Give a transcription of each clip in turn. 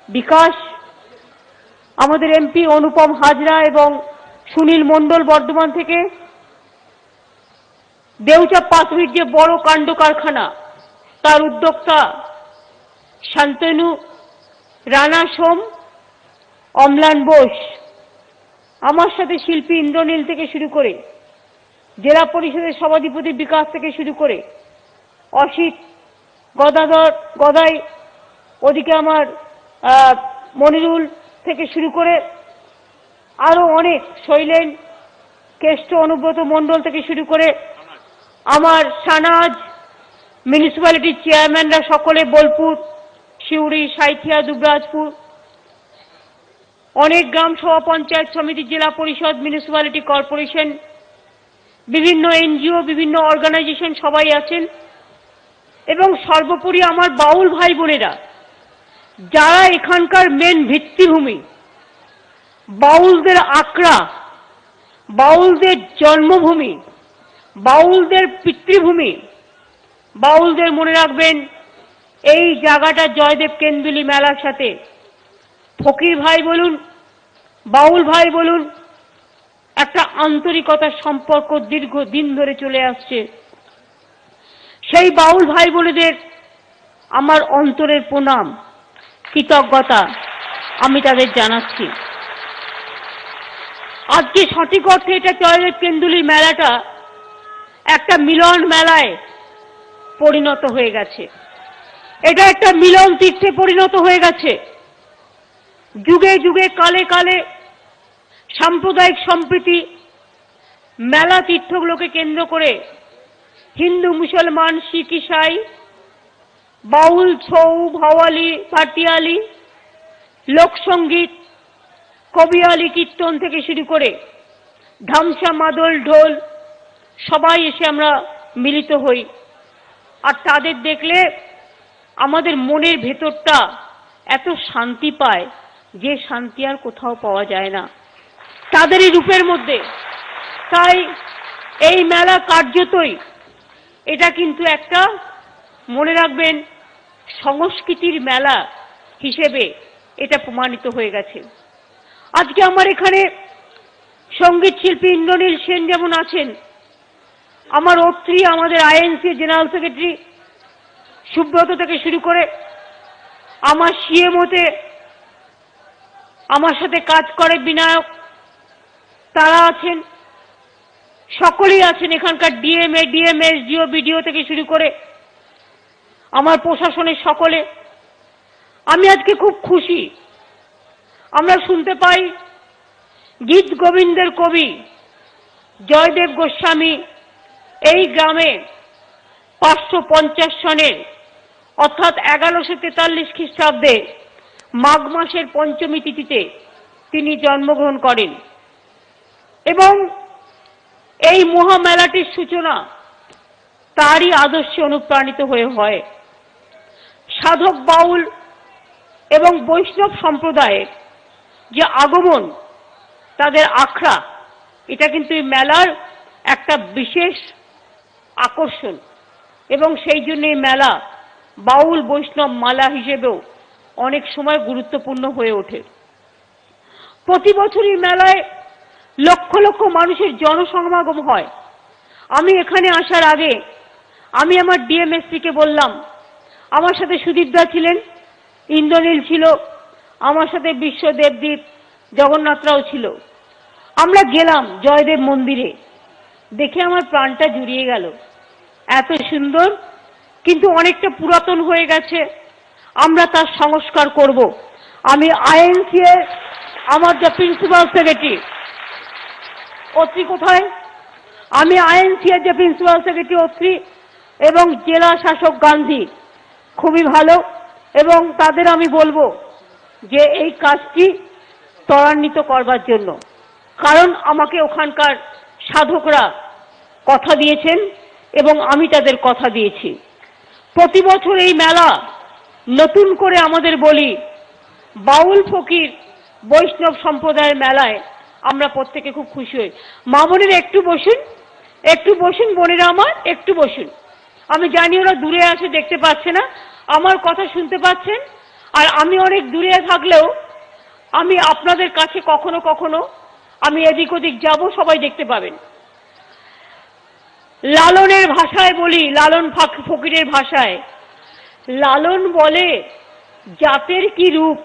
বিকাশ, আমাদের এমপি অনুপম হাজরা এবং সুনীল মণ্ডল বর্ধমান থেকে, দেউচা পাথরির যে বড় কাণ্ড কারখানা তার উদ্যোক্তা শান্তনু, রানা সোম, অম্লান বোস, আমার সাথে শিল্পী ইন্দ্রনীল থেকে শুরু করে, জেলা পরিষদের সভাধিপতি বিকাশ থেকে শুরু করে, অসিত, গদাই, ওদিকে আমার মনিরুল থেকে শুরু করে আরো অনেক, শৈলেন, কেষ্ট, অনুব্রত মণ্ডল থেকে শুরু করে আমার সানাজ, মিউনিসিপ্যালিটির চেয়ারম্যানরা সকলে, বোলপুর, সিউড়ি, সাঁইথিয়া, দুবরাজপুর, অনেক গ্রাম সভা, পঞ্চায়েত সমিতি, জেলা পরিষদ, মিউনিসিপ্যালিটি কর্পোরেশন, বিভিন্ন এনজিও, বিভিন্ন অর্গানাইজেশন সবাই আছেন, এবং সর্বোপরি আমার বাউল ভাই বোনেরা, যারা এখানকার মেন ভিত্তিভূমি, বাউলদের আকড়া, বাউলদের জন্মভূমি, বাউলদের পিতৃভূমি। বাউলদের মনে রাখবেন, এই জায়গাটা জয়দেব কেন্দুলি মেলার সাথে ফকির ভাই বলুন, বাউল ভাই বলুন, একটা আন্তরিকতার সম্পর্ক দীর্ঘদিন ধরে চলে আসছে। সেই বাউল ভাই বোনেদের আমার অন্তরের প্রণাম, কৃতজ্ঞতা আমি তাদের জানাচ্ছি। আজকে সঠিক অর্থে এটা জয়দেব কেন্দুলির মেলাটা একটা মিলন মেলায় পরিণত হয়ে গেছে। এটা একটা মিলন তীর্থে পরিণত হয়ে গেছে। যুগে যুগে, কালে কালে সাম্প্রদায়িক সম্প্রীতি, মেলা তীর্থগুলোকে কেন্দ্র করে হিন্দু, মুসলমান, শিখ, ইসাই, বাউল, ছৌ, ভাওয়ালি, ভাটিয়ালি, লোকসঙ্গীত, কবিয়ালি, কীর্তন থেকে শুরু করে ধামসা, মাদল, ঢোল, সবাই এসে আমরা মিলিত হই। আর তাদের দেখলে আমাদের মনের ভেতরটা এত শান্তি পায়, যে শান্তি আর কোথাও পাওয়া যায় না তাদেরই রূপের মধ্যে। তাই এই মেলা কার্যতই এটা কিন্তু একটা, মনে রাখবেন, সংস্কৃতির মেলা হিসেবে এটা প্রমাণিত হয়ে গেছে। আজকে আমার এখানে সঙ্গীত শিল্পী ইন্দ্রনীল সেন যেমন আছেন, আমার অত্রি, আমাদের আইএনসি জেনারেল সেক্রেটারি সুব্রত থেকে শুরু করে, আমার সিএমওতে আমার সাথে কাজ করে বিনায়ক, তারা আছেন, সকলেই আছেন। এখানকার ডিএমএ, ডিএমএস, ডিও, বিডিও থেকে শুরু করে আমার প্রশাসনের সকলে। আমি আজকে খুব খুশি। আমরা শুনতে পাই গীত গোবিন্দের কবি জয়দেব গোস্বামী এই গ্রামে 550 সনের অর্থাৎ 1143 খ্রিস্টাব্দে মাঘ মাসের পঞ্চমী তিথিতে তিনি জন্মগ্রহণ করেন এবং এই মহামেলাটির সূচনা তারই আদর্শে অনুপ্রাণিত হয়ে হয়। সাধক, বাউল এবং বৈষ্ণব সম্প্রদায়ের যে আগমন, তাদের আখড়া, এটা কিন্তু এই মেলার একটা বিশেষ আকর্ষণ এবং সেই জন্য এই মেলা বাউল বৈষ্ণব মেলা হিসেবেও অনেক সময় গুরুত্বপূর্ণ হয়ে ওঠে। প্রতি বছরই মেলায় লক্ষ লক্ষ মানুষের জনসমাগম হয়। আমি এখানে আসার আগে আমি আমার ডিএমএসপিকে বললাম, আমার সাথে সুদীপদা ছিলেন, ইন্দ্রনীল ছিল, আমার সাথে বিশ্ব, দেবদীপ, জগন্নাথরাও ছিল। আমরা গেলাম জয়দেব মন্দিরে, দেখে আমার প্রাণটা জুড়িয়ে গেল। এত সুন্দর, কিন্তু অনেকটা পুরাতন হয়ে গেছে। আমরা তার সংস্কার করব। আমি আইএনসি এর আমার যে প্রিন্সিপাল সেক্রেটারি, অত্রি কোথায়, আমি আইএনসি এর যে প্রিন্সিপাল সেক্রেটারি অত্রি এবং জেলা শাসক গান্ধী খুবই ভালো, এবং তাদের আমি বলবো যে এই কাজটি ত্বরান্বিত করবার জন্য। কারণ আমাকে ওখানকার সাধকরা কথা দিয়েছেন এবং আমি তাদের কথা দিয়েছি। প্রতি বছর এই মেলা নতুন করে আমাদের বলি, বাউল, ফকির, বৈষ্ণব সম্প্রদায়ের মেলায় আমরা প্রত্যেকে খুব খুশি হই। মা বোনেরা একটু বসুন, একটু বসুন, বোনেরা আমার একটু বসুন। আমি জানি ওরা দূরে আছে, দেখতে পাচ্ছে না, আমার কথা শুনতে পাচ্ছেন। আর আমি অনেক দূরে থাকলেও আমি আপনাদের কাছে কখনো কখনো আমি এদিক ওদিক যাব, সবাই দেখতে পাবেন। লালনের ভাষায় বলি, লালন ফকিরের ভাষায়, লালন বলে জাতের কি রূপ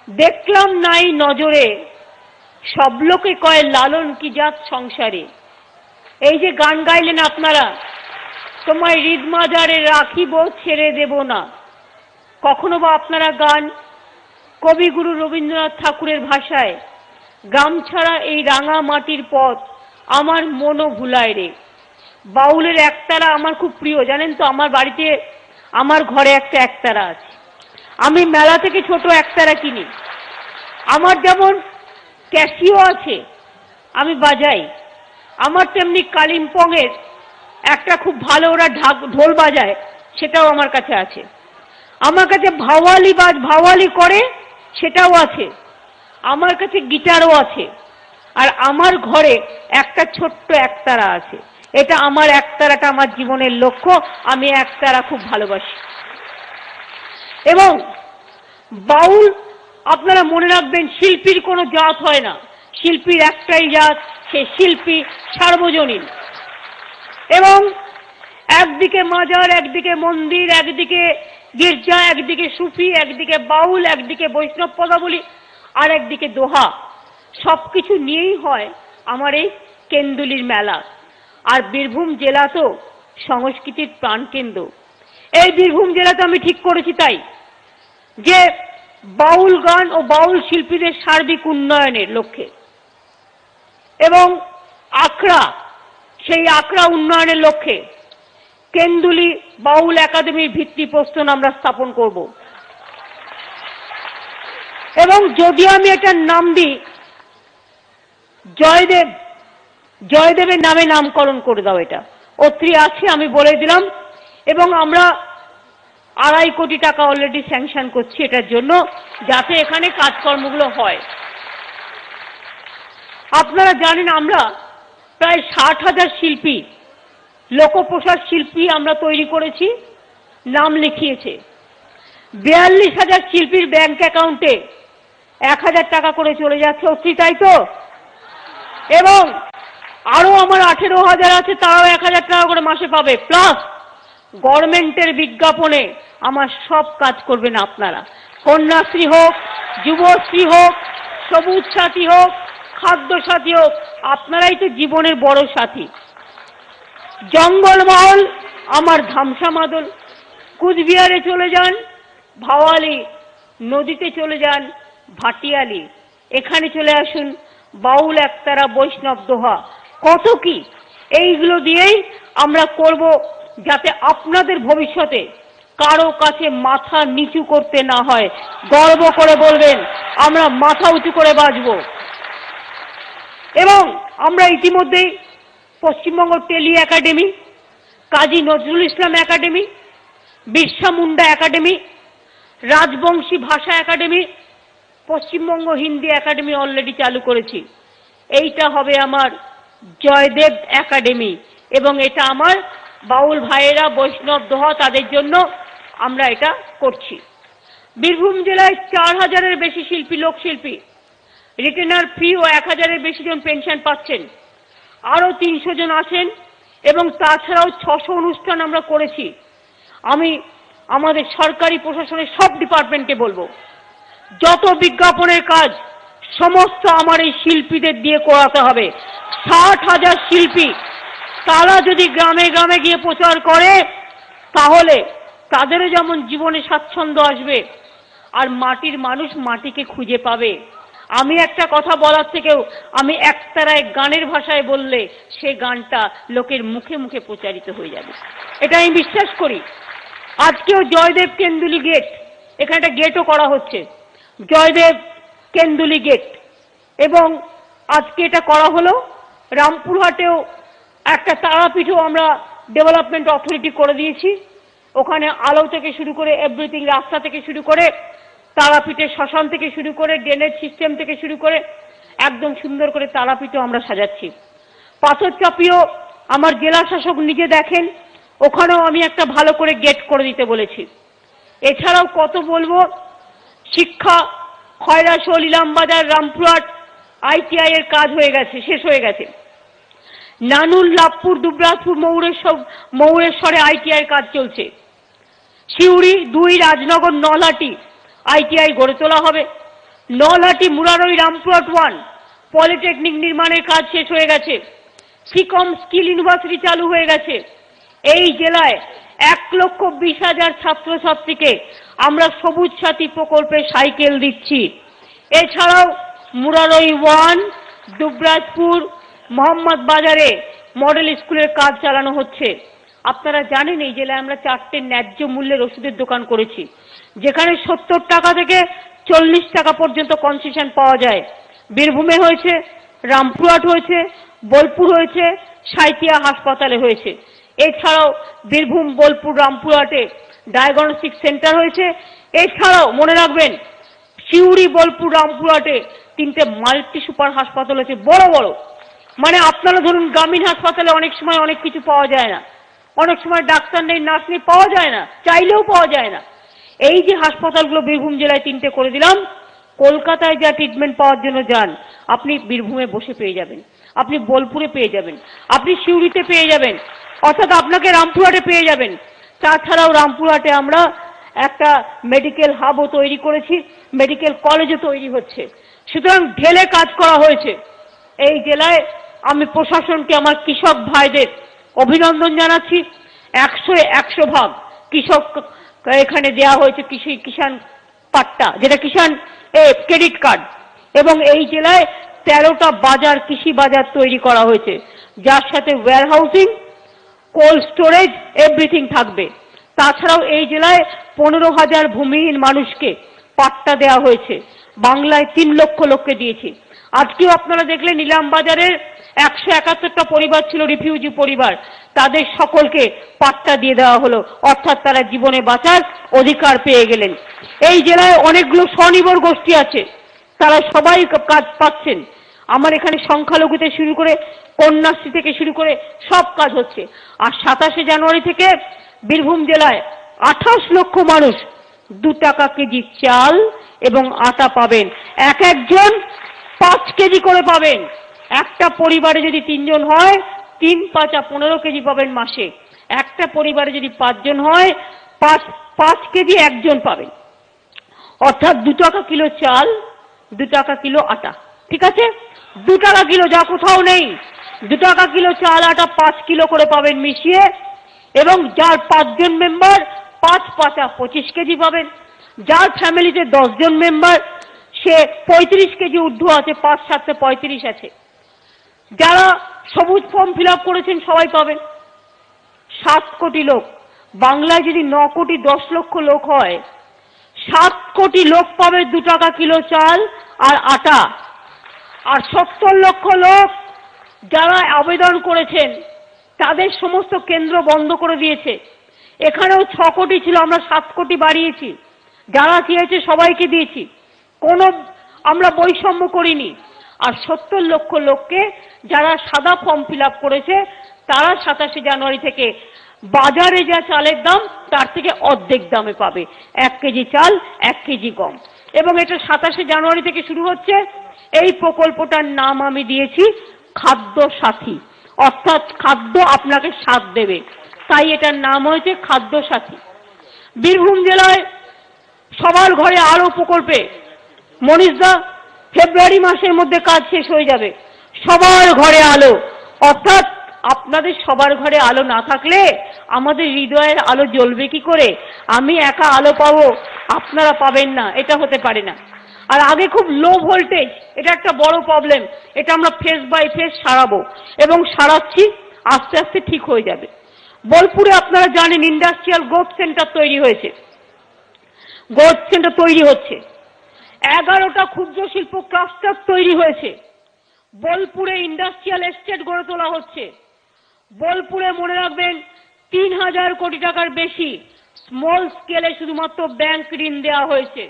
দেখলাম নাই নজরে, সব লোকে কয় লালন কি জাত সংসারে। এই যে গান গাইলেন আপনারা, তোমায় হৃদমাজারে রাখিব ছেড়ে দেব না, কখনো বা আপনারা গান কবিগুরু রবীন্দ্রনাথ ঠাকুরের ভাষায়, গ্রাম ছাড়া এই রাঙা মাটির পথ আমার মনও ভুলায় রে। বাউলের একতারা আমার খুব প্রিয়, জানেন তো। আমার বাড়িতে আমার ঘরে একটা একতারা আছে, আমি মেলা থেকে ছোট একতারা কিনি। আমার যেমন ক্যাসিও আছে, আমি বাজাই, আমার তেমনি কালিম্পংয়ের একটা খুব ভালো ওরা ঢোল বাজায়, সেটাও আমার কাছে আছে। আমার কাছে ভাওয়ালি করে, সেটাও আছে। আমার কাছে গিটারও আছে। আর আমার ঘরে একটা ছোট্ট একতারা আছে। এটা আমার একতারাটা আমার জীবনের লক্ষ্য, আমি একতারা খুব ভালোবাসি। এবং বাউল, আপনারা মনে রাখবেন, শিল্পীর কোনো জাত হয় না, শিল্পীর একটাই জাত, সে শিল্পী সার্বজনীন। এবং একদিকে মাজার, একদিকে মন্দির, একদিকে গির্জা, একদিকে সুফি, একদিকে বাউল, একদিকে বৈষ্ণব পদাবলী, আর একদিকে দোহা, সবকিছু নিয়েই হয় আমার এই কেন্দুলির মেলা। আর বীরভূম জেলা তো সংস্কৃতির প্রাণকেন্দ্র। এই বীরভূম জেলাতে আমি ঠিক করেছি তাই যে বাউল গান ও বাউল শিল্পীদের সার্বিক উন্নয়নের লক্ষ্যে এবং আখড়া, সেই আখড়া উন্নয়নের লক্ষ্যে কেন্দুলি বাউল একাডেমির ভিত্তিপ্রস্তর আমরা স্থাপন করব। এবং যদি আমি এটার নাম দিই জয়দেব, জয়দেবের নামে নামকরণ করে দাও, এটা অত্রি আছে, আমি বলে দিলাম। এবং আমরা 2.5 কোটি টাকা অলরেডি স্যাংশন করছি এটার জন্য, যাতে এখানে কাজকর্মগুলো হয়। আপনারা জানেন আমরা প্রায় 60,000 শিল্পী, লোকপ্রসাদ শিল্পী আমরা তৈরি করেছি, নাম লিখিয়েছে। 42,000 শিল্পীর ব্যাংক অ্যাকাউন্টে 1,000 টাকা করে চলে যাচ্ছে, অতি তাই তো। এবং আরো আমার 18,000 আছে, তারাও 1,000 টাকা করে মাসে পাবে। প্লাস গভর্নমেন্টের বিজ্ঞাপনে আমার সব কাজ করবেন আপনারা, কন্যাশ্রী হোক, যুবশ্রী হোক, সবুজ সাথী হোক, খাদ্য সাথী হোক, আপনারাই তো জীবনের বড় সাথী। জঙ্গলমহল আমার ধামসা মাদল, কুচবিহারে চলে যান, ভাওয়ালি, নদীতে চলে যান, ভাটিয়ালি, এখানে চলে আসুন, বাউল একতারা, বৈষ্ণব দোহা, কত কি। এইগুলো দিয়েই আমরা করব, যাতে আপনাদের ভবিষ্যতে কারো কাছে মাথা নিচু করতে না হয়, গর্ব করে বলবেন আমরা মাথা উঁচু করে বাঁচব। এবং আমরা ইতিমধ্যেই Paschimbanga tele academy, Kazi Nazrul Islam academy, Birsa Munda academy, Rajbanshi ভাষা academy, Paschimbanga Hindi academy already চালু করেছি। এইটা হবে আমার জয়দেব একাডেমি, এবং এটা আমার বাউল ভাইয়েরা, বৈষ্ণব দোহা, তাদের জন্য আমরা এটা করছি। বীরভূম জেলায় 4,000-এর বেশি শিল্পী, লোকশিল্পী রিটেনার ফি ও 1,000-এর বেশি জন পেনশন পাচ্ছেন, আরো 300 জন আছেন। এবং তাছাড়াও 600 অনুষ্ঠান আমরা করেছি। আমি আমাদের সরকারি প্রশাসনের সব ডিপার্টমেন্টকে বলবো, যত বিজ্ঞাপনের কাজ সমস্ত আমার এই শিল্পীদের দিয়ে করাতে হবে। 60,000 শিল্পী, তারা যদি গ্রামে গ্রামে গিয়ে প্রচার করে, তাহলে তাদেরও যেমন জীবনে স্বাচ্ছন্দ্য আসবে, আর মাটির মানুষ মাটিকে খুঁজে পাবে। আমি একটা কথা বলার থেকেও আমি একতারায় গানের ভাষায় বললে সেই গানটা লোকের মুখে মুখে প্রচারিত হয়ে যাবে, এটা আমি বিশ্বাস করি। আজকেও জয়দেব কেন্দুলি গেট, এখানে একটা গেটও করা হচ্ছে, জয়দেব কেন্দুলি গেট। এবং আজকে এটা করা হলো। রামপুরহাটেও একটা তারাপীঠও আমরা ডেভেলপমেন্ট অথরিটি করে দিয়েছি, ওখানে আলো থেকে শুরু করে এভরিথিং, রাস্তা থেকে শুরু করে তারাপীঠের শ্মশান থেকে শুরু করে ড্রেনেজ সিস্টেম থেকে শুরু করে একদম সুন্দর করে তারাপীঠও আমরা সাজাচ্ছি। পাথরচাপিও আমার জেলা শাসক নিজে দেখেন, ওখানেও আমি একটা ভালো করে গেট করে দিতে বলেছি। এছাড়াও কত বলবো, শিক্ষা, খয়রাশোল, ইলামবাজার, রামপুরহাট ITI এর কাজ হয়ে গেছে, শেষ হয়ে গেছে। নানুর, লাভপুর, দুবরাজপুর, ময়ূরেশ্বরে ITI এর কাজ চলছে। সিউড়ি 2, রাজনগর, নলহাটি ITI গড়ে তোলা হবে। নলহাটি, মুরারই, রামপুরহাট 1 পলিটেকনিক নির্মাণের কাজ শেষ হয়ে গেছে। সিকম স্কিল ইউনিভার্সিটি চালু হয়ে গেছে। এই জেলায় 1,20,000 ছাত্রছাত্রীকে আমরা সবুজ সাথী প্রকল্পে সাইকেল দিচ্ছি। এছাড়াও মুরারই 1, দুবরাজপুর, মোহাম্মদ বাজারে মডেল স্কুলের কাজ চালানো হচ্ছে। আপনারা জানেন এই জেলায় আমরা 4টে ন্যায্য মূল্যের ওষুধের দোকান করেছি, যেখানে 70 টাকা থেকে 40 টাকা পর্যন্ত কনসেশন পাওয়া যায়। বীরভূমে হয়েছে, রামপুরহাট হয়েছে, বোলপুর হয়েছে, সাঁইথিয়া হাসপাতালে হয়েছে। এছাড়াও বীরভূম, বোলপুর, রামপুরহাটে ডায়াগনস্টিক সেন্টার হয়েছে। এছাড়াও মনে রাখবেন সিউড়ি, বোলপুর, রামপুরহাটে 3টে মাল্টি সুপার হাসপাতাল আছে, বড় বড়। মানে আপনারা ধরুন গ্রামীণ হাসপাতালে অনেক সময় অনেক কিছু পাওয়া যায় না, অনেক সময় ডাক্তার নেই, নার্স নেই, পাওয়া যায় না, চাইলেও পাওয়া যায় না। এই যে হাসপাতালগুলো বীরভূম জেলায় 3টে করে দিলাম, কলকাতায় যা ট্রিটমেন্ট পাওয়ার জন্য যান আপনি বীরভূমে বসে পেয়ে যাবেন, আপনি বোলপুরে পেয়ে যাবেন, আপনি সিউড়িতে পেয়ে যাবেন, অর্থাৎ আপনাকে রামপুরহাটে পেয়ে যাবেন। তাছাড়াও রামপুরহাটে আমরা একটা মেডিকেল হাবও তৈরি করেছি, মেডিকেল কলেজও তৈরি হচ্ছে। সুতরাং ঢেলে কাজ করা হয়েছে। এই জেলায় আমি প্রশাসনকে, আমার কৃষক ভাইদের অভিনন্দন জানাচ্ছি। 100 ভাগ কৃষক এখানে দেওয়া হয়েছে, কিষাণ পাট্টা, যেটা কিষাণ ক্রেডিট কার্ড। এবং এই জেলায় 13টা বাজার, কৃষি বাজার তৈরি করা হয়েছে, যার সাথে ওয়্যারহাউসিং, কোল্ড স্টোরেজ, এভরিথিং থাকবে। তাছাড়াও এই জেলায় 15,000 ভূমিহীন মানুষকে পাট্টা দেওয়া হয়েছে, বাংলায় 3 লক্ষ লোককে দিয়েছি। আজকেও আপনারা দেখলেন ইলামবাজারের 171টা পরিবার ছিল রিফিউজি পরিবার, তাদের সকলকে পাট্টা দিয়ে দেওয়া হলো, অর্থাৎ তারা জীবনে বাঁচার অধিকার পেয়ে গেলেন। এই জেলায় অনেকগুলো স্বনির্ভর গোষ্ঠী আছে, তারা সবাই কাজ পাচ্ছেন। আমার এখানে সংখ্যালঘুতে শুরু করে কন্যাশ্রী থেকে শুরু করে সব কাজ হচ্ছে। আর 27শে জানুয়ারি থেকে বীরভূম জেলায় 28 লক্ষ মানুষ 2 টাকা কেজি চাল এবং আটা পাবেন, একজন 5 কেজি করে পাবেন। একটা পরিবারে যদি 3 জন হয় 3 × 5 = 15 কেজি পাবেন মাসে। একটা পরিবারে যদি 5 জন হয় 5 কেজি একজন পাবেন, অর্থাৎ 2 টাকা কিলো চাল, 2 টাকা কিলো আটা। ঠিক আছে, 2 টাকা কিলো, যা কোথাও নেই। 2 টাকা কিলো চাল আটা 5 কিলো করে পাবেন মিশিয়ে, এবং যার 5 জন মেম্বার 5 × 5 = 25 কেজি পাবেন। যার ফ্যামিলিতে 10 জন মেম্বার সে 35 কেজি ঊর্ধ্ব আছে, 5 × 7 = 35 আছে। যারা সবুজ ফর্ম ফিল আপ করেছেন সবাই পাবেন। 7 কোটি লোক, বাংলায় যদি 9 কোটি 10 লক্ষ লোক হয়, 7 কোটি লোক পাবে 2 টাকা কিলো চাল আর আটা। আর 70 লক্ষ লোক যারা আবেদন করেছেন তাদের সমস্ত কেন্দ্র বন্ধ করে দিয়েছে। এখানেও 6 কোটি ছিল, আমরা 7 কোটি বাড়িয়েছি। যারা চেয়েছে সবাইকে দিয়েছি, কোনো আমরা বৈষম্য করিনি। আর 70 লক্ষ লোককে যারা সাদা ফর্ম ফিল আপ করেছে তারা 27শে জানুয়ারি থেকে বাজারে যা চালের দাম তার থেকে অর্ধেক দামে পাবে, 1 কেজি চাল 1 কেজি গম। এবং এটা 27শে জানুয়ারি থেকে শুরু হচ্ছে। এই প্রকল্পটার নাম আমি দিয়েছি খাদ্য সাথী, অর্থাৎ খাদ্য আপনাকে স্বাদ দেবে, তাই এটার নাম হয়েছে খাদ্য সাথী। বীরভূম জেলায় সবার ঘরে আলো প্রকল্পে মনীষদা ফেব্রুয়ারি মাসের মধ্যে কাজ শেষ হয়ে যাবে। সবার ঘরে আলো, অর্থাৎ আপনাদের সবার ঘরে আলো না থাকলে আমাদের হৃদয়ের আলো জ্বলবে কি করে? আমি একা আলো পাবো, আপনারা পাবেন না, এটা হতে পারে না। আর আগে খুব লো ভোল্টেজ, এটা একটা বড় প্রবলেম, এটা আমরা ফেস বাই ফেস সারাবো এবং সারাচ্ছি, আস্তে আস্তে ঠিক হয়ে যাবে। বোলপুরে আপনারা জানেন ইন্ডাস্ট্রিয়াল গ্রোথ সেন্টার তৈরি হয়েছে, গ্রোথ সেন্টার তৈরি হচ্ছে। 11টা ক্ষুদ্র শিল্প ক্লাস্টার তৈরি হয়েছে। বোলপুরে ইন্ডাস্ট্রিয়াল এস্টেট গড়ে তোলা হচ্ছে। বোলপুরে মনে রাখবেন 3000 কোটি টাকার বেশি স্মল স্কেলে শুধুমাত্র ব্যাংক ঋণ দেওয়া হয়েছে।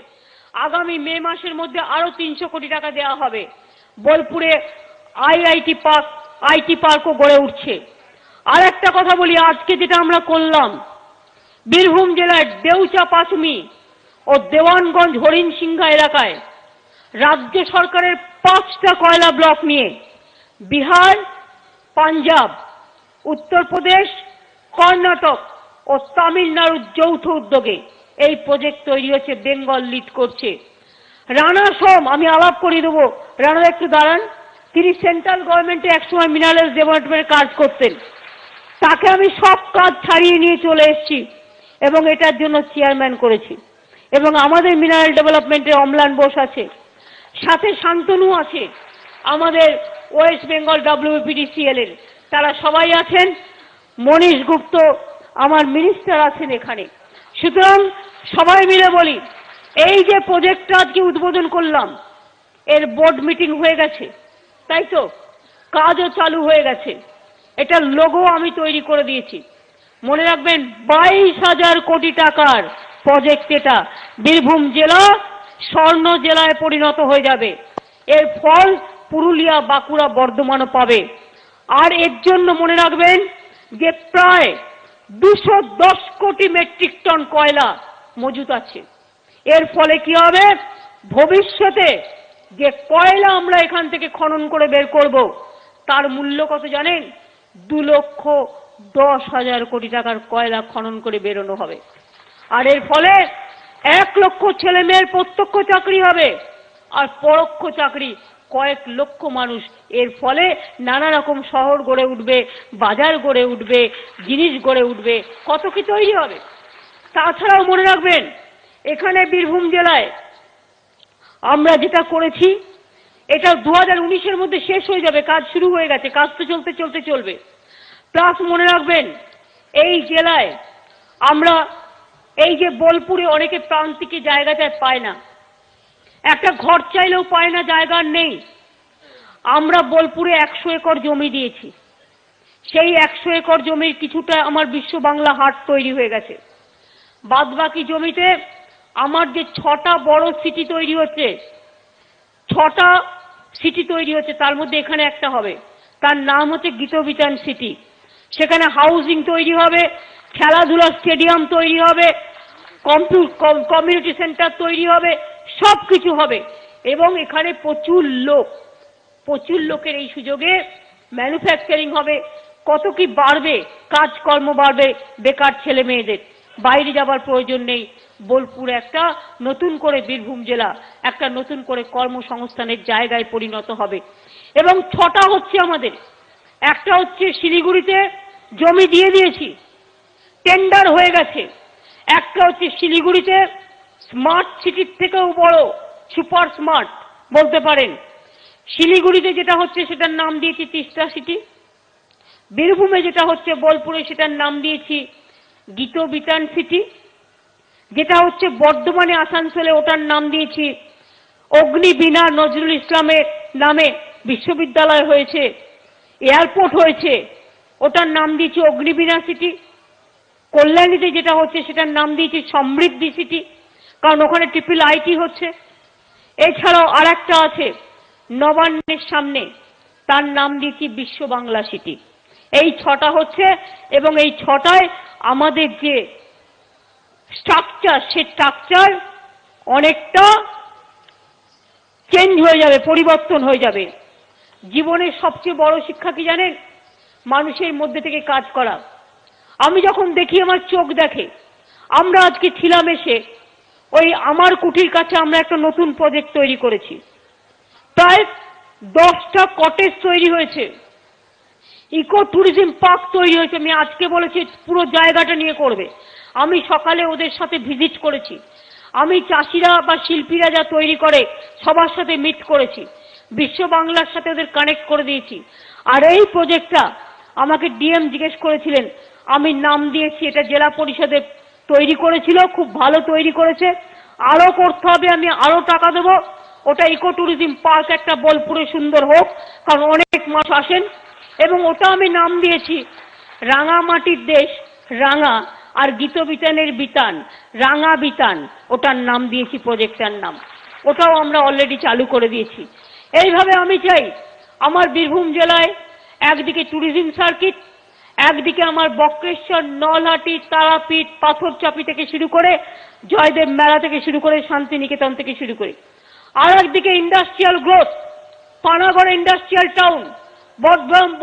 আগামী মে মাসের মধ্যে আরো 300 কোটি টাকা দেওয়া হবে। বোলপুরে আইটি পার্কও গড়ে উঠছে। আর একটা কথা বলি, আজকে যেটা আমরা করলাম, বীরভূম জেলার দেউচা পাঁচমি ও দেওয়ানগঞ্জ হরিণসিংহা এলাকায় রাজ্য সরকারের 5টা কয়লা ব্লক নিয়ে বিহার, পাঞ্জাব, উত্তরপ্রদেশ, কর্ণাটক ও তামিলনাড়ুর যৌথ উদ্যোগে এই প্রজেক্ট তৈরি হচ্ছে। বেঙ্গল লিড করছে। রানা সোম, আমি আলাপ করিয়ে দেবো, রানা একটু দাঁড়ান। তিনি সেন্ট্রাল গভর্নমেন্টে একসময় মিনারেলস ডেভেলপমেন্টের কাজ করতেন। তাকে আমি সব কাজ ছাড়িয়ে নিয়ে চলে এসেছি এবং এটার জন্য চেয়ারম্যান করেছি। এবং আমাদের মিনারেল ডেভেলপমেন্টে অম্লান বোস আছে, সাথে শান্তনু আছে, আমাদের ওয়েস্ট বেঙ্গল WPDCL এর তারা সবাই আছেন। মনীশ গুপ্ত আমার মিনিস্টার আছেন এখানে। সুতরাং সবাই মিলে বলি, এই যে প্রজেক্টটা আজকে উদ্বোধন করলাম, এর বোর্ড মিটিং হয়ে গেছে, তাই তো? কাজও চালু হয়ে গেছে। এটার লোগো আমি তৈরি করে দিয়েছি। মনে রাখবেন, 22,000 কোটি টাকার প্রজেক্ট এটা। বীরভূম জেলা স্বর্ণ জেলায় পরিণত হয়ে যাবে। এর ফল পুরুলিয়া, বাঁকুড়া, বর্ধমানও পাবে। আর এর জন্য মনে রাখবেন যে প্রায় 210 কোটি মেট্রিক টন কয়লা মজুত আছে। এর ফলে কি হবে? ভবিষ্যতে যে কয়লা আমরা এখান থেকে খনন করে বের করব, তার মূল্য কত জানেন? 2,10,000 কোটি টাকার কয়লা খনন করে বেরোনো হবে। আর এর ফলে 1 লক্ষ ছেলে মেয়ের প্রত্যক্ষ চাকরি হবে, আর পরোক্ষ চাকরি কয়েক লক্ষ মানুষ। এর ফলে নানা রকম শহর গড়ে উঠবে, বাজার গড়ে উঠবে, জিনিস গড়ে উঠবে, কত কি তৈরি হবে। তাছাড়াও মনে রাখবেন, এখানে বীরভূম জেলায় আমরা যেটা করেছি, এটা 2019-এর মধ্যে শেষ হয়ে যাবে। কাজ শুরু হয়ে গেছে, কাজ তো চলতে চলবে। প্লাস মনে রাখবেন, এই জেলায় আমরা এই যে বোলপুরে অনেকে প্রান্তিকে জায়গাটায় পায় না, একটা ঘর চাইলেও পায় না, জায়গা নেই। আমরা বোলপুরে 100 একর জমি দিয়েছি। সেই 100 একর জমির কিছুটা আমার বিশ্ব বাংলা হাট তৈরি হয়ে গেছে। বাদবাকি জমিতে আমার যে 6টা বড় সিটি তৈরি হচ্ছে, 6টা সিটি তৈরি হচ্ছে, তার মধ্যে এখানে একটা হবে। তার নাম হচ্ছে গীতবিতান সিটি। সেখানে হাউজিং তৈরি হবে, খেলাধুলা স্টেডিয়াম তৈরি হবে, কমিউনিটি সেন্টার তৈরি হবে, সব কিছু হবে। এবং এখানে প্রচুর লোকের এই সুযোগে ম্যানুফ্যাকচারিং হবে। কত কি বাড়বে, কাজকর্ম বাড়বে, বেকার ছেলে মেয়েদের বাইরে যাবার প্রয়োজন নেই। বোলপুর একটা নতুন করে, বীরভূম জেলা একটা নতুন করে কর্মসংস্থানের জায়গায় পরিণত হবে। এবং 6টা হচ্ছে আমাদের। একটা হচ্ছে শিলিগুড়িতে জমি দিয়ে দিয়েছি, টেন্ডার হয়ে গেছে। একটা হচ্ছে শিলিগুড়িতে স্মার্ট সিটির থেকেও বড়, সুপার স্মার্ট বলতে পারেন। শিলিগুড়িতে যেটা হচ্ছে সেটার নাম দিয়েছি তিস্তা সিটি। বীরভূমে যেটা হচ্ছে বোলপুরে, সেটার নাম দিয়েছি গীতবিতান সিটি। যেটা হচ্ছে বর্ধমানে আসানসোলে, ওটার নাম দিয়েছি অগ্নিবীণা নজরুল ইসলামের নামে বিশ্ববিদ্যালয় হয়েছে, এয়ারপোর্ট হয়েছে, ওটার নাম দিয়েছি অগ্নিবীণা সিটি। কল্যাণীতে যেটা হচ্ছে সেটার নাম দিয়েছি সমৃদ্ধি সিটি, কারণ ওখানে IIIT হচ্ছে। এছাড়াও আর একটা আছে নবান্নের সামনে, তার নাম দিয়েছি বিশ্ব বাংলা সিটি। এই 6টা হচ্ছে। এবং এই 6টায় আমাদের যে স্ট্রাকচার, সে স্ট্রাকচার অনেকটা চেঞ্জ হয়ে যাবে, পরিবর্তন হয়ে যাবে। জীবনের সবচেয়ে বড় শিক্ষা কি জানেন? মানুষের মধ্যে থেকে কাজ করা। আমি যখন দেখি, আমার চোখ দেখে। আমরা আজকে ছিলাম এসে ওই আমার কুঠির কাছে আমরা একটা নতুন প্রজেক্ট তৈরি করেছি। প্রায় 10টা কটেজ তৈরি হয়েছে, ইকো ট্যুরিজম পার্ক তৈরি হয়েছে। আমি আজকে বলেছি পুরো জায়গাটা নিয়ে করবে। আমি সকালে ওদের সাথে ভিজিট করেছি। আমি চাষিরা বা শিল্পীরা যা তৈরি করে সবার সাথে মিট করেছি, বিশ্ব বাংলার সাথে ওদের কানেক্ট করে দিয়েছি। আর এই প্রজেক্টটা আমাকে ডিএম জিজ্ঞেস করেছিলেন, আমি নাম দিয়েছি, এটা জেলা পরিষদে তৈরি করেছিল, খুব ভালো তৈরি করেছে, আরো করতে হবে, আমি আরো টাকা দেবো। ওটা ইকো ট্যুরিজম পার্ক একটা বোলপুরে সুন্দর হোক, কারণ অনেক মানুষ আসেন। এবং ওটা আমি নাম দিয়েছি রাঙামাটির দেশ রাঙা, আর গীতবিতানের বিতান, রাঙা বিতান, ওটার নাম দিয়েছি প্রজেক্টটার নাম। ওটাও আমরা অলরেডি চালু করে দিয়েছি। এইভাবে আমি চাই আমার বীরভূম জেলায় একদিকে ট্যুরিজম সার্কিট, একদিকে আমার বক্রেশ্বর, নলহাটি, তারাপীঠ, পাথরচাপি থেকে শুরু করে জয়দেব মেলা থেকে শুরু করে শান্তিনিকেতন থেকে শুরু করে, আর একদিকে industrial growth, Panagarh industrial town,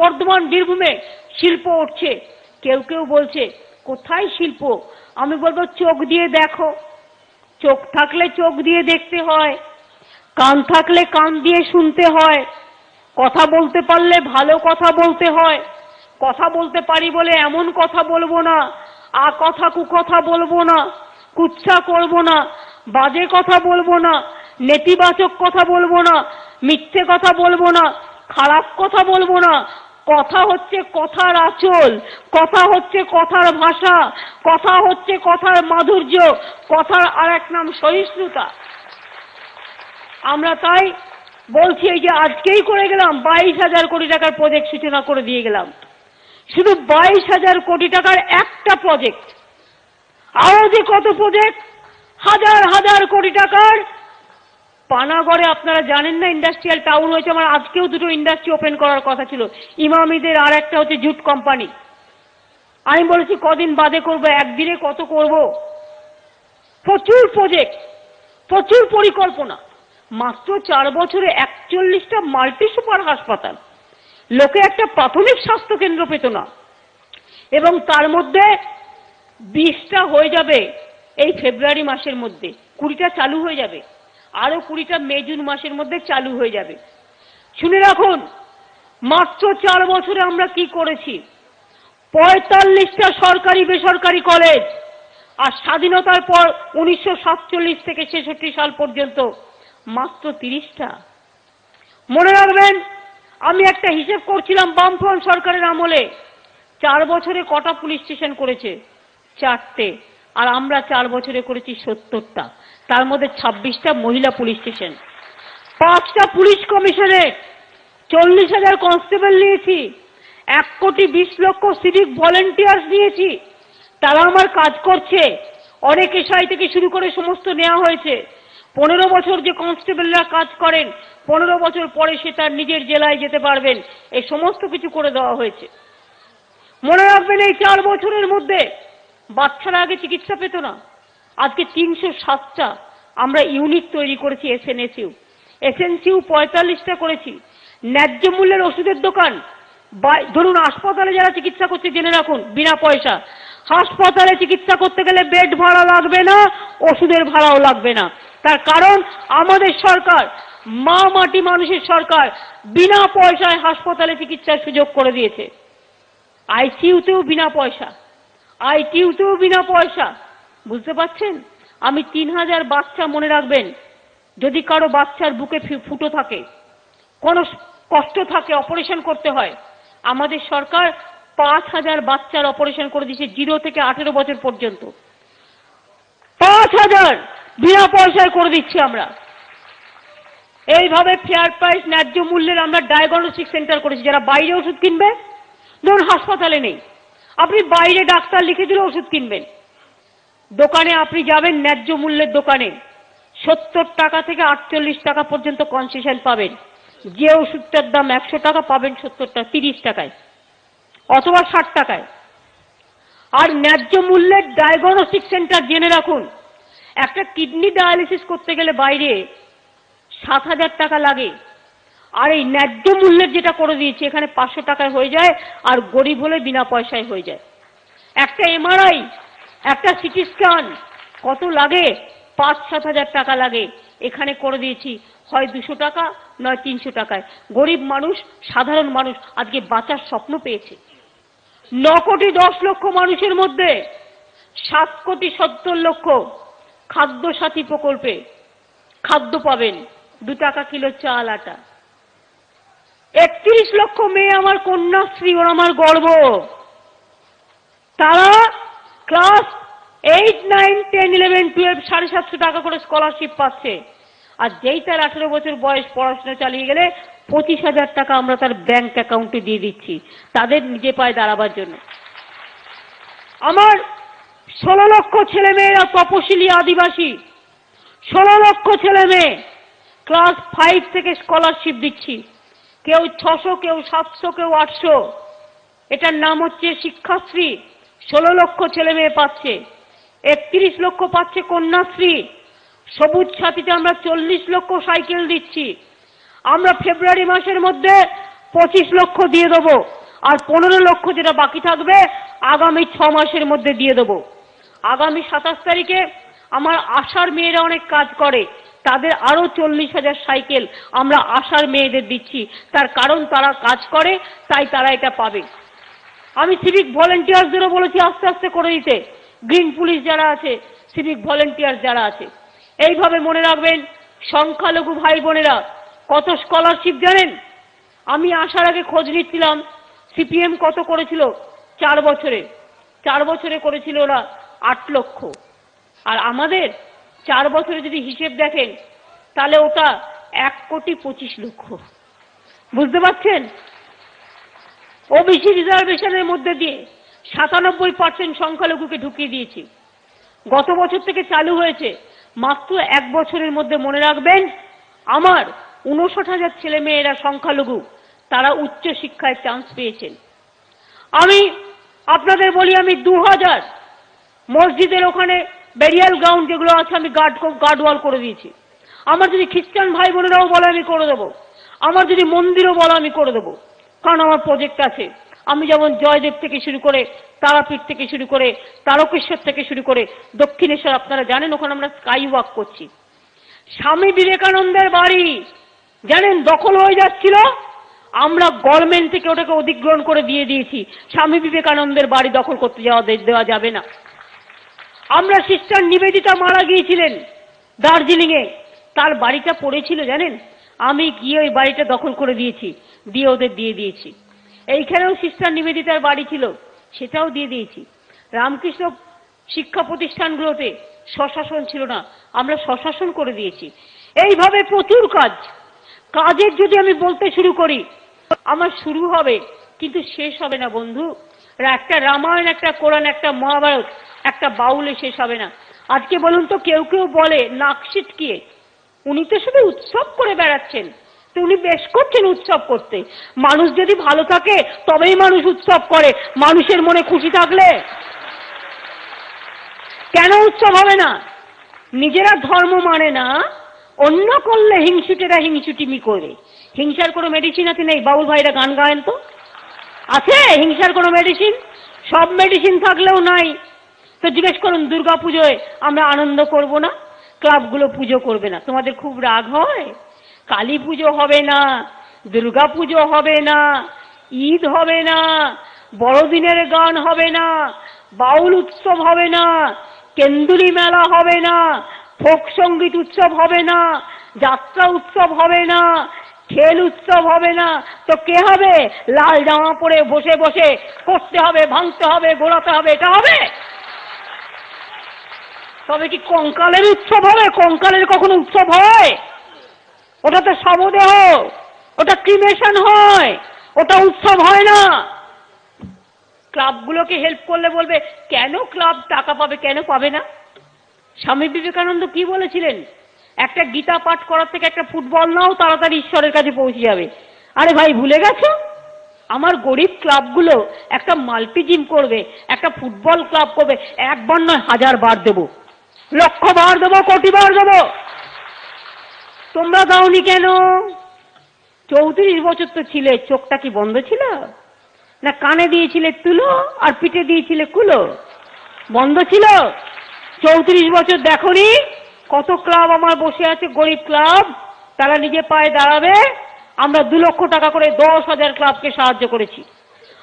Bardhaman, বীরভূমে শিল্প উঠছে। কেউ কেউ বলছে কোথায় শিল্প? আমি বলবো চোখ দিয়ে দেখো। চোখ থাকলে চোখ দিয়ে দেখতে হয়, কান থাকলে কান দিয়ে শুনতে হয়, কথা বলতে পারলে ভালো কথা বলতে হয়। কথা বলতে পারি বলে এমন কথা বলবো না, কথা কুকথা বলবো না, কুৎসা করব না, বাজে কথা বলবো না, নেতিবাচক কথা বলবো না, মিথ্যে কথা বলবো না, খারাপ কথা বলবো না। কথা হচ্ছে কথার আঁচল, কথা হচ্ছে কথার ভাষা, কথা হচ্ছে কথার মাধুর্য, কথার আর এক নাম সহিষ্ণুতা। আমরা তাই বলছি, এই যে আজকেই করে গেলাম 22,000 কোটি টাকার প্রজেক্ট সূচনা করে দিয়ে গেলাম। শুধু 22,000 কোটি টাকার একটা প্রজেক্ট, আরো যে কত প্রজেক্ট হাজার হাজার কোটি টাকার। পানাগড়ে আপনারা জানেন না ইন্ডাস্ট্রিয়াল টাউন হয়েছে। আমার আজকেও দুটো ইন্ডাস্ট্রি ওপেন করার কথা ছিল, ইমামিদের আর একটা হচ্ছে জুট কোম্পানি। আমি বলেছি কদিন বাদে করবো, একদিনে কত করব। প্রচুর প্রজেক্ট, প্রচুর পরিকল্পনা। মাত্র 4 বছরে 41টা মাল্টি সুপার হাসপাতাল, লোকে একটা প্রাথমিক স্বাস্থ্য কেন্দ্র পেত না, এবং তার মধ্যে 20টা হয়ে যাবে এই ফেব্রুয়ারি মাসের মধ্যে, 20টা চালু হয়ে যাবে, আরো 20টা মে জুন মাসের মধ্যে চালু হয়ে যাবে। শুনে রাখুন, মাত্র 4 বছরে আমরা কি করেছি। 45টা সরকারি বেসরকারি কলেজ, আর স্বাধীনতার পর 1947 থেকে 66 সাল পর্যন্ত মাত্র 30টা। মনে রাখবেন, আমি একটা হিসেব করছিলাম বামফ্রন্ট সরকারের আমলে 4 বছরে কটা পুলিশ স্টেশন করেছে? 4টে। আর আমরা 4 বছরে করেছি 70টা, তার মধ্যে 26টা মহিলা পুলিশ স্টেশন, 5টা পুলিশ কমিশনারেট, 40,000 কনস্টেবল নিয়েছি, 1,20,00,000 সিভিক ভলেন্টিয়ার্স নিয়েছি। তারা আমার কাজ করছে। অনেক এসআই থেকে শুরু করে সমস্ত নেওয়া হয়েছে। 15 বছর যে কনস্টেবলরা কাজ করেন, 15 বছর পরে সে তার নিজের জেলায় যেতে পারবেন, এই সমস্ত কিছু করে দেওয়া হয়েছে। মনে রাখবেন, এই 4 বছরের মধ্যে বাচ্চারা আগে চিকিৎসা পেত না, আজকে 307টা আমরা ইউনিট তৈরি করেছি। এসএনএসইউ 45টা করেছি। ন্যায্য মূল্যের ওষুধের দোকান, ধরুন হাসপাতালে যারা চিকিৎসা করছে জেনে রাখুন, বিনা পয়সা। হাসপাতালে চিকিৎসা করতে গেলে বেড ভাড়া লাগবে না, ওষুধের ভাড়াও লাগবে না। তার কারণ আমাদের সরকার, মা মাটি মানুষের সরকার, বিনা পয়সায় হাসপাতালে চিকিৎসার সুযোগ করে দিয়েছে। আইসিইউতেও বিনা পয়সা, আইটিইউতেও বিনা পয়সা। বুঝতে পারছেন? আমি 3,000 বাচ্চা, মনে রাখবেন, যদি কারো বাচ্চার বুকে ফুটো থাকে, কোনো কষ্ট থাকে, অপারেশন করতে হয়, আমাদের সরকার 5,000 বাচ্চার অপারেশন করে দিয়েছে 0 থেকে 18 বছর পর্যন্ত। 5,000 বিনা পয়সায় করে দিচ্ছি আমরা। এইভাবে ফেয়ার প্রাইস, ন্যায্য মূল্যের আমরা ডায়াগনস্টিক সেন্টার করেছি। যারা বাইরে ওষুধ কিনবে, ধরুন হাসপাতালে নেই, আপনি বাইরে ডাক্তার লিখে দিলে ওষুধ কিনবেন, দোকানে আপনি যাবেন, ন্যায্য মূল্যের দোকানে 70 টাকা থেকে 48 টাকা পর্যন্ত কনসেশন পাবেন। যে ওষুধটার দাম 100 টাকা পাবেন 30 টাকায় অথবা 60 টাকায়। আর ন্যায্য মূল্যের ডায়াগনস্টিক সেন্টার, জেনে রাখুন, একটা কিডনি ডায়ালিসিস করতে গেলে বাইরে 7,000 টাকা লাগে, আর এই ন্যায্য মূল্যের যেটা করে দিয়েছে এখানে 500 টাকায় হয়ে যায়, আর গরিব হলে বিনা পয়সায় হয়ে যায়। একটা এমআরআই, একটা সিটি স্ক্যান কত লাগে? 5-7,000 টাকা লাগে, এখানে করে দিয়েছি হয় 200 টাকা নয় 300 টাকায়। গরিব মানুষ, সাধারণ মানুষ আজকে বাঁচার স্বপ্ন পেয়েছে। 9,10,00,000 মানুষের মধ্যে 7,70,00,000 খাদ্য সাথী প্রকল্পে খাদ্য পাবেন, 2 টাকা কিলো চাল আটা। 31 লক্ষ মেয়ে আমার কন্যাশ্রী, ওরা আমার গর্ব। তারা ক্লাস 8, 9, 10, 11, 12 750 টাকা করে স্কলারশিপ পাচ্ছে। আর যেই তার 18 বছর বয়স, পড়াশোনা চালিয়ে গেলে 25,000 টাকা আমরা তার ব্যাংক অ্যাকাউন্টে দিয়ে দিচ্ছি, তাদের নিজে পায়ে দাঁড়াবার জন্য। আমার 16 লক্ষ ছেলে মেয়েরা তপশিলি আদিবাসী, 16 লক্ষ ছেলে মেয়ে ক্লাস 5 থেকে স্কলারশিপ দিচ্ছি। কেউ 600, কেউ 700, কেউ 800। এটার নাম হচ্ছে শিক্ষাশ্রী। 16 লক্ষ ছেলে মেয়ে পাচ্ছে, 31 লক্ষ পাচ্ছে কন্যাশ্রী। সবুজ সাথীতে আমরা 40 লক্ষ সাইকেল দিচ্ছি। আমরা ফেব্রুয়ারি মাসের মধ্যে 25 লক্ষ দিয়ে দেবো, আর 15 লক্ষ যেটা বাকি থাকবে আগামী 6 মাসের মধ্যে দিয়ে দেবো। আগামী 27 তারিখে আমার আশার মেয়েরা অনেক কাজ করে, তাদের আরো 40,000 সাইকেল আমরা আশার মেয়েদের দিচ্ছি। তার কারণ তারা কাজ করে, তাই তারা এটা পাবে। আমি সিভিক ভলেন্টিয়ার্সদেরও বলেছি আস্তে আস্তে করে দিতে, গ্রিন পুলিশ যারা আছে, সিভিক ভলেন্টিয়ার্স যারা আছে। এইভাবে মনে রাখবেন, সংখ্যালঘু ভাই বোনেরা কত স্কলারশিপ জানেন? আমি আসার আগে খোঁজ নিচ্ছিলাম সিপিএম কত করেছিল 4 বছরে। 4 বছরে করেছিল ওরা 8 লক্ষ, আর আমাদের 4 বছরে যদি হিসেব দেখেন তাহলে ওটা 1,25,00,000। বুঝতে পারছেন? ওবিসি রিজার্ভেশনের মধ্যে দিয়ে 97% সংখ্যালঘুকে ঢুকিয়ে দিয়েছি। গত বছর থেকে চালু হয়েছে, মাত্র 1 বছরের মধ্যে মনে রাখবেন আমার 59,000 ছেলে মেয়েরা সংখ্যালঘু, তারা উচ্চ শিক্ষায় চান্স পেয়েছেন। আমি আপনাদের বলি, আমি 2000 মসজিদের ওখানে বেরিয়াল গ্রাউন্ড যেগুলো আছে আমি গার্ড ওয়াল করে দিয়েছি। আমার যদি খ্রিস্টান ভাই বোনেরাও বলে আমি করে দেবো, আমার যদি মন্দিরও বলে আমি করে দেবো, কারণ আমার প্রজেক্ট আছে। আমি যেমন জয়দেব থেকে শুরু করে, তারাপীঠ থেকে শুরু করে, তারকেশ্বর থেকে শুরু করে দক্ষিণেশ্বর, আপনারা জানেন ওখানে আমরা স্কাই ওয়াক করছি। স্বামী বিবেকানন্দের বাড়ি জানেন দখল হয়ে যাচ্ছিল, আমরা গভর্নমেন্ট থেকে ওটাকে অধিগ্রহণ করে দিয়ে দিয়েছি। স্বামী বিবেকানন্দের বাড়ি দখল করতে দেওয়া যাবে না। আমরা সিস্টার নিবেদিতা মারা গিয়েছিলেন দার্জিলিংয়ে, তার বাড়িটা পড়েছিল জানেন, আমি গিয়ে ওই বাড়িটা দখল করে দিয়েছি, দিয়ে ওদের দিয়ে দিয়েছি। এইখানেও সিস্টার নিবেদিতার বাড়ি ছিল, সেটাও দিয়ে দিয়েছি। রামকৃষ্ণ শিক্ষা প্রতিষ্ঠানগুলোতে স্বশাসন ছিল না, আমরা স্বশাসন করে দিয়েছি। এইভাবে প্রচুর কাজের যদি আমি বলতে শুরু করি, আমার শুরু হবে কিন্তু শেষ হবে না বন্ধু। একটা রামায়ণ, একটা কোরআন, একটা মহাভারত, একটা বাউলে শেষ হবে না। আজকে বলুন তো, কেউ কেউ বলে নাক সিটকিয়ে, উনি তো শুধু উৎসব করে বেড়াচ্ছেন। তো উনি বেশ করছেন উৎসব করতে। মানুষ যদি ভালো থাকে তবেই মানুষ উৎসব করে, মানুষের মনে খুশি থাকলে কেন উৎসব হবে না? নিজেরা ধর্ম মানে না, অন্য করলে হিংসুটেরা হিংসুটিমি করে। হিংসার কোনো মেডিসিন আছে? নেই। বাউল ভাইরা গান গায়েন তো, আছে হিংসার কোনো মেডিসিন? সব মেডিসিন থাকলেও নাই। তো জিজ্ঞেস করুন, দুর্গা পুজোয় আমরা আনন্দ করব না? ক্লাবগুলো পুজো করবে না? তোমাদের খুব রাগ হয়? কালী পুজো হবে না, দুর্গা পুজো হবে না, ঈদ হবে না, বড়দিনের গান হবে না, বাউল উৎসব হবে না, কেন্দুলি মেলা হবে না, ফোক সঙ্গীত উৎসব হবে না, যাত্রা উৎসব হবে না, খেল উৎসব হবে না। তো কে হবে? লাল জামা পরে বসে বসে করতে হবে, ভাঙতে হবে, গোড়াতে হবে, এটা হবে? তবে কি কঙ্কালের উৎসব হবে? কঙ্কালের কখনো উৎসব হয়? ওটা তো শবদেহ, ওটা ক্রিমেশন হয়, ওটা উৎসব হয় না। ক্লাবগুলোকে হেল্প করলে বলবে কেন ক্লাব টাকা পাবে, কেন পাবে না? স্বামী বিবেকানন্দ কি বলেছিলেন? একটা গীতা পাঠ করার থেকে একটা ফুটবল নাও, তাড়াতাড়ি ঈশ্বরের কাছে পৌঁছে যাবে। আরে ভাই, ভুলে গেছো? আমার গরিব ক্লাবগুলো একটা মাল্টি জিম করবে, একটা ফুটবল ক্লাব করবে, 1 বার নয় 1000 বার দেবো, লক্ষ বার দেবো, কোটি বার দেবো। তোমরা দাওনি কেন? 34 বছর তো ছিলে, চোখটা কি বন্ধ ছিল? না কানে দিয়েছিলে তুলো আর পিঠে দিয়েছিলে কুলো? বন্ধ ছিল? 34 বছর দেখোনি কত ক্লাব আমার বসে আছে, গরিব ক্লাব, তারা নিজে পায়ে দাঁড়াবে। আমরা 2 লক্ষ টাকা করে 10,000 ক্লাবকে সাহায্য করেছি,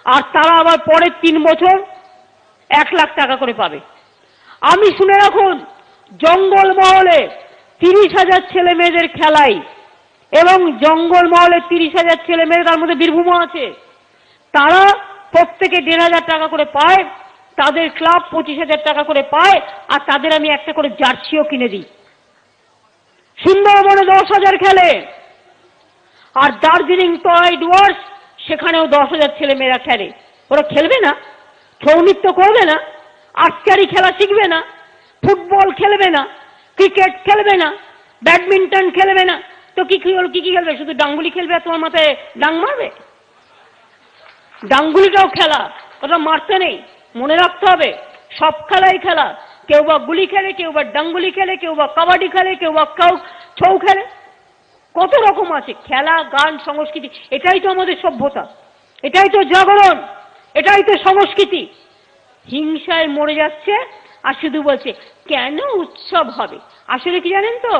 আর তারা আবার পরের 3 বছর 1 লাখ টাকা করে পাবে। আমি শুনে রাখুন, জঙ্গলমহলে 30,000 ছেলে মেয়েদের খেলাই, এবং জঙ্গলমহলে 30,000 ছেলে মেয়ে, তার মধ্যে বীরভূমও আছে, তারা প্রত্যেকে 1,500 টাকা করে পায়, তাদের ক্লাব 25,000 টাকা করে পায়, আর তাদের আমি একটা করে জার্সিও কিনে দিই। সুন্দরবনে 10,000 খেলে, আর দার্জিলিং টয় ডুয়ার্স সেখানেও 10,000 ছেলে মেয়েরা খেলে। ওরা খেলবে না? ছৌ নৃত্য করবে না? আর্চারি খেলা শিখবে না? ফুটবল খেলবে না? ক্রিকেট খেলবে না? ব্যাডমিন্টন খেলবে না? তো কি খেলবে? শুধু ডাঙ্গুলি খেলবে আর তোমার মাথায় ডাং মারবে? ডাঙ্গুলিটাও খেলা, ওটা মারতে নেই, মনে রাখতে হবে সব খেলাই খেলা। কেউ বা গুলি খেলে, কেউ বা ডাঙ্গুলি খেলে, কেউ বা কাবাডি খেলে, কেউ বা ছৌ খেলে, কত রকম আছে খেলা, গান, সংস্কৃতি। এটাই তো আমাদের সভ্যতা, এটাই তো জাগরণ, এটাই তো সংস্কৃতি। হিংসায় মরে যাচ্ছে আর শুধু বলছে কেন উৎসব হবে। আসলে কি জানেন তো,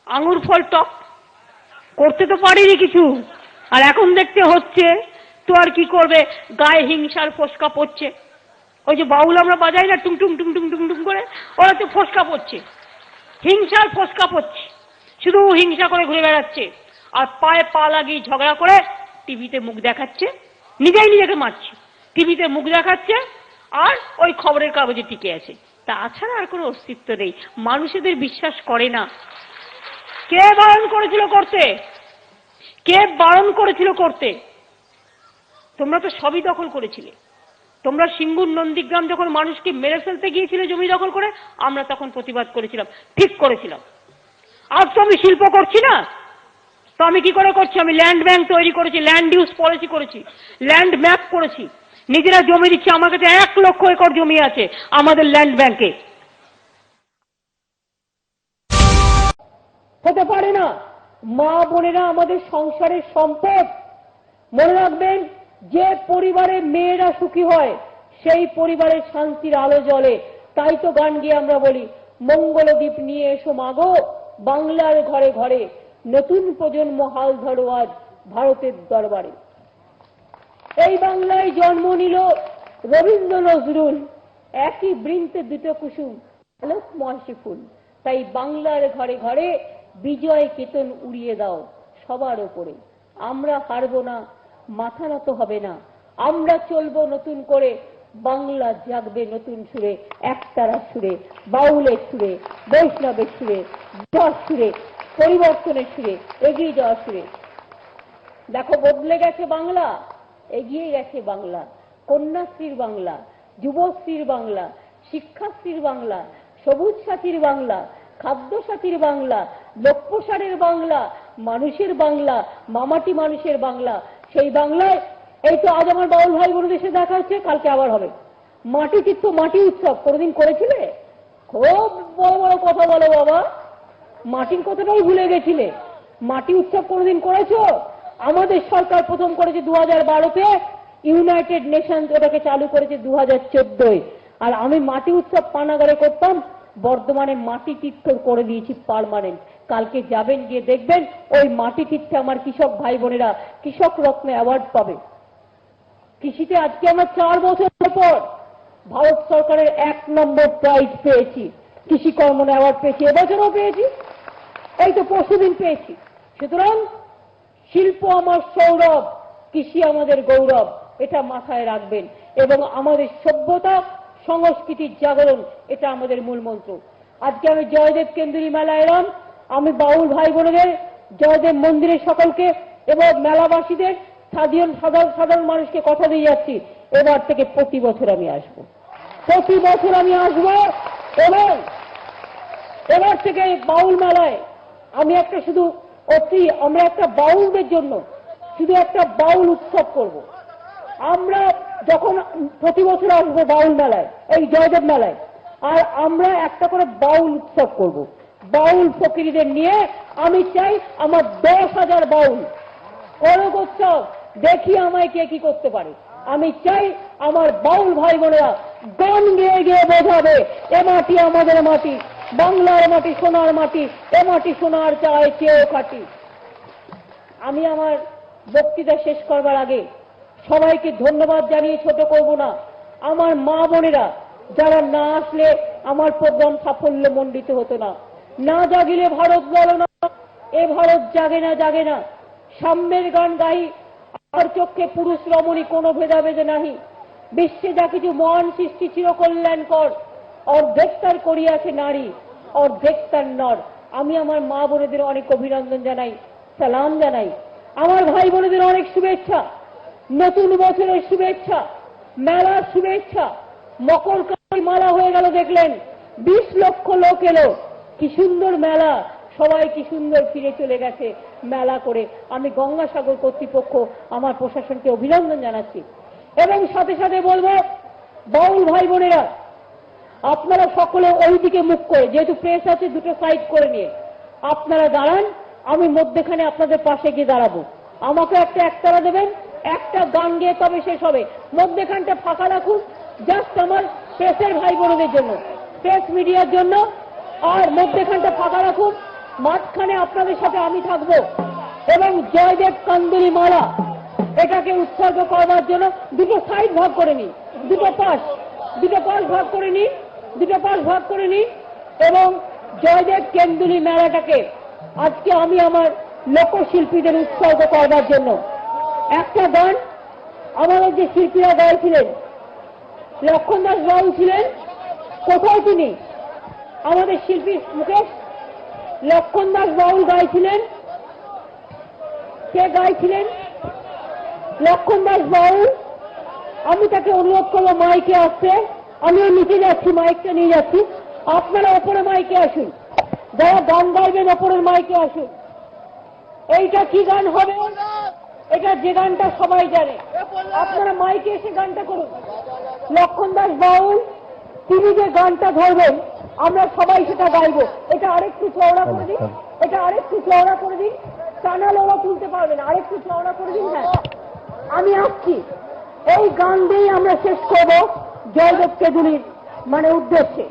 আঙুর ফল টক, করতে তো পারিনি কিছু, আর এখন দেখতে হচ্ছে তো আর কি করবে, গায়ে হিংসার ফোসকা পড়ছে। ওই যে বাউল আমরা বাজাই না টুংটুং টুংটুং টুংটুং করে, ওরা তো ফোসকা পড়ছে, হিংসার ফোসকা পড়ছে, শুধু হিংসা করে ঘুরে বেড়াচ্ছে আর পায়ে পা লাগিয়ে ঝগড়া করে টিভিতে মুখ দেখাচ্ছে, নিজেই নিজেকে মারছে, টিভিতে মুখ দেখাচ্ছে আর ওই খবরের কাগজে টিকে আছে, তাছাড়া আর কোনো অস্তিত্ব নেই। মানুষেদের বিশ্বাস করে না। কে বারণ করেছিল করতে? কে বারণ করেছিল করতে? তোমরা তো সবই দখল করেছিলে। তোমরা সিঙ্গুর নন্দীগ্রাম যখন মানুষকে মেরে ফেলতে গিয়েছিলে জমি দখল করে, আমরা তখন প্রতিবাদ করেছিলাম, ঠিক করেছিলাম। আজ তো আমি শিল্প করছি না, তো আমি কি করে করছি? আমি ল্যান্ড ব্যাংক তৈরি করেছি, ল্যান্ড ইউজ পলিসি করেছি, ল্যান্ড ম্যাপ করেছি, নিজেরা জমি দিচ্ছি। আমার কাছে 1 লক্ষ একর জমি আছে আমাদের ল্যান্ড ব্যাংকে। হতে পারে না। মা বোনেরা আমাদের সংসারের সম্পদ। মনে রাখবেন, যে পরিবারে মেয়েরা সুখী হয় সেই পরিবারের শান্তির আলো জ্বলে। তাই তো গান গিয়ে আমরা বলি, মঙ্গলদ্বীপ নিয়ে এসো মাগো বাংলার ঘরে ঘরে, নতুন প্রজন্ম হাল ধরো আজ ভারতের দরবারে। এই বাংলায় জন্ম নিল রবীন্দ্র নজরুল, একই বৃন্তে দুটো কুসুম আলোক মহাশি ফুল। তাই বাংলার ঘরে ঘরে বিজয় কেতন উড়িয়ে দাও সবার ওপরে। আমরা হারবো না, মাথা নত হবে না, আমরা চলবো নতুন করে, বাংলা জাগবে নতুন সুরে, একতারা সুরে, বাউলের সুরে, বৈষ্ণবের সুরে, বিকাশ সুরে, পরিবর্তনের সুরে, এগিয়ে যাওয়ার সুরে। দেখো বদলে গেছে বাংলা, এগিয়ে গেছে বাংলা। কন্যাশ্রীর বাংলা, যুবশ্রীর বাংলা, শিক্ষাশ্রীর বাংলা, সবুজ সাথীর বাংলা, খাদ্য সাথীর বাংলা, লোকপ্রসারের বাংলা, মানুষের বাংলা, মামাটি মানুষের বাংলা। সেই বাংলায় এই তো আজ আমার বাউল ভাই বোনদের সাথে দেখা হচ্ছে, কালকে আবার হবে। মাটি তীর্থ, মাটি উৎসব কোনোদিন করেছিলে? খুব বড় বড় কথা বলো বাবা, মাটির কথাটাই ভুলে গেছিলে। মাটি উৎসব কোনোদিন করেছো? আমাদের সরকার প্রথম করেছে 2012-তে, ইউনাইটেড নেশনস ওটাকে চালু করেছে 2014-য়। আর আমি মাটি উৎসব পানাগড়ে করতাম, বর্ধমানে মাটি তীর্থ করে দিয়েছি পার্মানেন্ট। কালকে যাবেন, গিয়ে দেখবেন ওই মাটি তীর্থে আমার কৃষক ভাই বোনেরা কৃষক রত্ন অ্যাওয়ার্ড পাবে। কৃষিতে আজকে আমরা 4 বছর পর ভারত সরকারের 1 নম্বর প্রাইজ পেয়েছি, কৃষি কর্মণ অ্যাওয়ার্ড পেয়েছি, এবছরও পেয়েছি, এই তো পরশুদিন পেয়েছি। সুতরাং শিল্প আমার সৌরভ, কৃষি আমাদের গৌরব, এটা মাথায় রাখবেন। এবং আমাদের সভ্যতা সংস্কৃতির জাগরণ, এটা আমাদের মূল মন্ত্র। আজকে আমি জয়দেব কেন্দ্রী মেলা এলাম, আমি বাউল ভাই বোনেদের, জয়দেব মন্দিরের সকলকে এবং মেলাবাসীদের, সাধারণ মানুষকে কথা দিয়ে যাচ্ছি, এবার থেকে প্রতি বছর আমি আসবো, প্রতি বছর আমি আসবো। এবং এবার থেকে বাউল মেলায় আমি একটা শুধু আমরা একটা বাউলদের জন্য শুধু একটা বাউল উৎসব করব। আমরা যখন প্রতি বছর আসবো বাউল মেলায়, এই জয়দেব মেলায়, আর আমরা একটা করে বাউল উৎসব করব। বাউল ফকিরদের নিয়ে আমি চাই আমার 10,000 বাউল করক উৎসব, দেখি আমায় কে কি করতে পারে। আমি চাই আমার বাউল ভাই বোনেরা গান গেয়ে গিয়ে বোঝাবে, এ মাটি আমাদের মাটি, বাংলার মাটি সোনার মাটি, এ মাটি সোনার চায় চেয়েও খাটি। আমি আমার বক্তৃতা শেষ করবার আগে সবাইকে ধন্যবাদ জানিয়ে ছোট করব না। আমার মা বোনেরা যারা না আসলে আমার প্রোগ্রাম সাফল্য মণ্ডিত হতো না। না জাগিলে ভারত গেল না, এ ভারত জাগে না জাগে না। সাম্যের গান গাই, আর চক্ষে পুরুষ রমণী কোনো ভেদাভেদে নাহি। বিশ্বে যা কিছু মহান সৃষ্টি চিরকল্যাণকর, অর্ধেক তার করিয়াছে নারী, অর্ধেক তার নর। আমি আমার মা বোনেদের অনেক অভিনন্দন জানাই, সালাম জানাই। আমার ভাই বোনেদের অনেক শুভেচ্ছা, নতুন বছরের শুভেচ্ছা, মেলার শুভেচ্ছা। মকর মালা হয়ে গেল, দেখলেন 20 লক্ষ লোক এলো, কি সুন্দর মেলা, সবাই কি সুন্দর ফিরে চলে গেছে মেলা করে। আমি গঙ্গাসাগর কর্তৃপক্ষ আমার প্রশাসনকে অভিনন্দন জানাচ্ছি। এবং সাথে সাথে বলবো, বাউল ভাই বোনেরা, আপনারা সকলে ওই দিকে মুখ করে, যেহেতু প্রেস আছে দুটো সাইড করে নিয়ে আপনারা দাঁড়ান, আমি মধ্যেখানে আপনাদের পাশে গিয়ে দাঁড়াবো। আমাকে একটা একতারা দেবেন, একটা গান গেয়ে তবে শেষ হবে। মধ্যেখানটা ফাঁকা রাখুন জাস্ট আমার প্রেসের ভাই বোনদের জন্য, প্রেস মিডিয়ার জন্য, আর মধ্যেখানটা ফাঁকা রাখুন। মাঝখানে আপনাদের সাথে আমি থাকবো এবং জয়দেব কান্দুলি মালা এটাকে উৎসর্গ করবার জন্য দুটো সাইড ভাগ করে নিই, দুটো পাশ ভাগ করে নিই, ভাগ করে নিই এবং জয়দেব কেন্দুলি মেলাটাকে আজকে আমি আমার লোকশিল্পীদের উৎসর্গ করবার জন্য একটা গান আমাদের যে শিল্পীরা গাইছিলেন, লক্ষণ দাস বাবু ছিলেন, কোথায় তিনি? আমাদের শিল্পী মুকেশ লক্ষণ দাস বাউল গাইছিলেন। কে গাইছিলেন? লক্ষণ দাস বাউল। আমি তাকে অনুরোধ করবো মাইকে আসতে। আমিও নিচে যাচ্ছি, মাইকটা নিয়ে যাচ্ছি, আপনারা ওপরে মাইকে আসুন, যারা গান গাইবেন ওপরের মাইকে আসুন। এইটা কি গান হবে? এটা যে গানটা সবাই জানে, আপনারা মাইকে এসে গানটা করুন। লক্ষণ দাস বাউল তিনি যে গানটা ধরবেন আমরা সবাই সেটা গাইবো। এটা আরেকটু চওড়া করে দিন, এটা আরেকটু চওড়া করে দিন, টানা লোড়া তুলতে পারবেন, আরেকটু চওড়া করে দিন। হ্যাঁ, আমি আসছি। এই গান দিয়েই আমরা শেষ করবো জয়দেব কেন্দুলির উদ্দেশ্যে।